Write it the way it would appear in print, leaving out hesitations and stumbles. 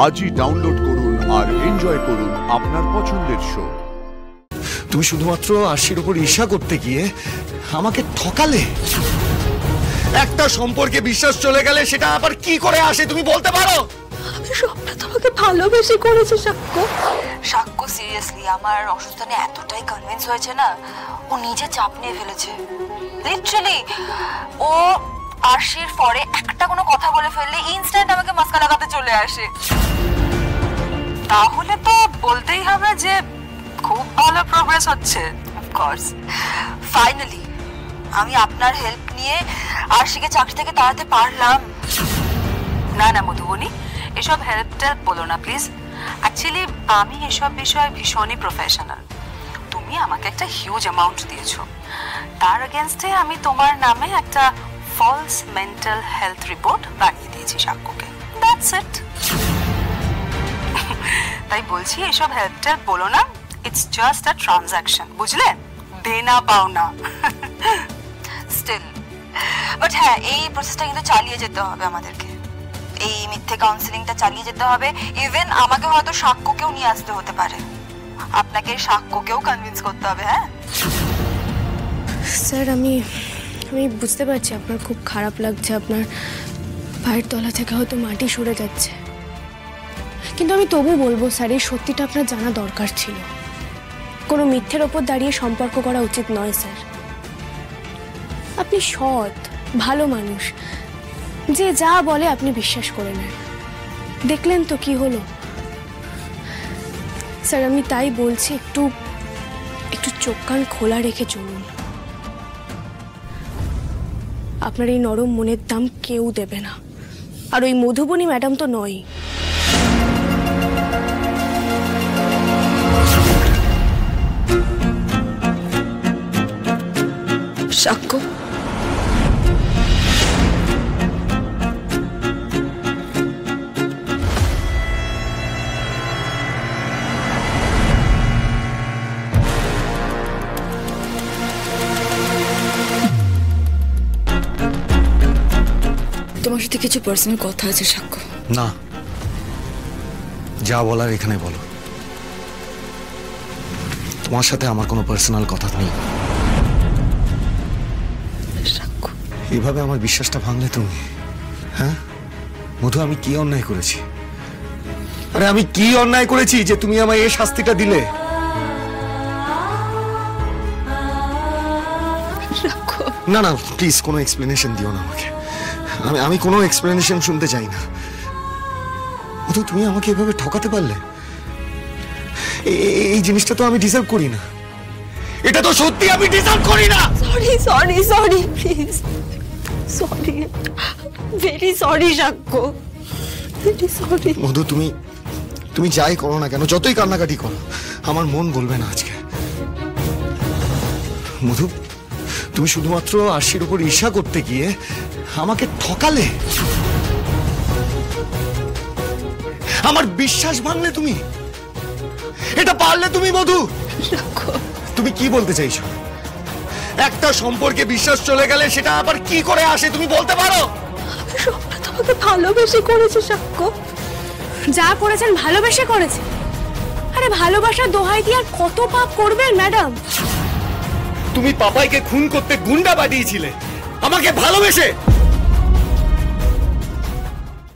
আজই ডাউনলোড করুন আর এনজয় করুন আপনার পছন্দের শো। তুমি শুধুমাত্র আশির উপর ঈর্ষা করতে গিয়ে আমাকে ঠকালে। একটা সম্পর্কে বিশ্বাস চলে গেলে সেটা আবার কি করে আসে তুমি বলতে পারো? আমি স্বপ্ন তোমাকে ভালোবেসে করেছি সাক্ষ্য। সাক্ষ্য সিরিয়াসলি আমার অসুস্থ নিয়ে এতটাই কনভিন্স হয়েছে না, ও নিজে চাপ নিয়ে ফেলেছে। লিটারালি ও আরশির পরে একটা কোনো কথা বলে ফেললে ইনস্ট্যান্ট আমাকে মাস্কা লাগাতে চলে আসে। তাহলে তো বলতেই হবে যে খুব ভালো প্রোগ্রেস হচ্ছে। অফকোর্স ফাইনালি আমি আপনার হেল্প নিয়ে আরশিকে চাকরি থেকে তাড়াতে পারলাম। না না মধুবনী, এসব হেল্পটা বলো না প্লিজ। অ্যাকচুয়ালি আমি এসব বিষয়ে ভীষণই প্রফেশনাল। তুমি আমাকে একটা হিউজ অ্যামাউন্ট দিয়েছো, তার এগেনস্টে আমি তোমার নামে একটা ফলস মেন্টাল হেলথ রিপোর্ট বানিয়ে দিয়েছি সাক্ষ্যকে। That's it. তাই বলছি এসব হেল্পটা বলো না, ইটস জাস্ট আ ট্রানজাকশন, বুঝলে? দেনা পাওনা। স্টিল বাট হ্যাঁ, এই প্রসেসটা কিন্তু চালিয়ে যেতে হবে আমাদেরকে। এই মিথ্যে কাউন্সেলিংটা চালিয়ে যেতে হবে। ইভেন আমাকে হয়তো সাক্ষ্যকেও নিয়ে আসতে হতে পারে। আপনাকে সাক্ষ্যকেও কনভিন্স করতে হবে। হ্যাঁ স্যার, আমি বুঝতে পারছি আপনার খুব খারাপ লাগছে, আপনার পায়ের তলা থেকে হয়তো মাটি সরে যাচ্ছে, কিন্তু আমি তবু বলবো স্যার, এই সত্যিটা আপনার জানা দরকার ছিল। কোনো মিথ্যের ওপর দাঁড়িয়ে সম্পর্ক করা উচিত নয় স্যার। আপনি সৎ ভালো মানুষ, যে যা বলে আপনি বিশ্বাস করে নেন। দেখলেন তো কি হলো স্যার। আমি তাই বলছি একটু চোখ কান খোলা রেখে চলুন। আপনার এই নরম মনের দাম কেউ দেবে না, আর ওই মধুবনী ম্যাডাম তো নয়। সাক্ষ্য তোমার সাথে কিছু পার্সোনাল কথা আছে সাক্ষ্য। না, যা বলার এখানে বলো। তোমার সাথে আমার কোনো পার্সোনাল কথা নেই। সাক্ষ্য এভাবে আমার বিশ্বাসটা ভাঙলে তুমি? হ্যাঁ মধু, আমি কি অন্যায় করেছি? আরে আমি কি অন্যায় করেছি যে তুমি আমায় এই শাস্তিটা দিলে? না না প্লিজ, কোনো এক্সপ্লেনেশন দিও না আমাকে। আমি কোনো এক্সপ্লেনেশন শুনতে চাই না। মধু, তুমি আমাকে এভাবে ঠকাতে পারলে? এই জিনিসটা তো আমি ডিজার্ভ করি না। এটা তো সত্যি আমি ডিজার্ভ করি না। Sorry please, sorry, very sorry সাক্ষ্য, ভেরি সরি। মধু, তুমি যাই করো না কেন, যতই কান্নাকাটি করো, আমার মন বলবে না আজকে। মধু, তুমি শুধুমাত্র আশির উপর ঈর্ষা করতে গিয়ে আমাকে ঠকালে। আমার বিশ্বাস ভাঙলে তুমি। এটা পারলে তুমি মধু। তুমি কি বলতে চাইছো? একটা সম্পর্কে বিশ্বাস চলে গেলে সেটা আবার কি করে আসে তুমি বলতে পারো? আমি স্বপ্ন তোমাকে ভালোবেসে করেছি সাক্ষ্য। যা করেছেন ভালোবেসে করেছেন। আরে ভালোবাসার দোহাই দিয়ে আর কত পাপ করবেন ম্যাডাম? তুমি পাপাইকে খুন করতে গুন্ডা বানিয়েছিলে আমাকে ভালোবেসে।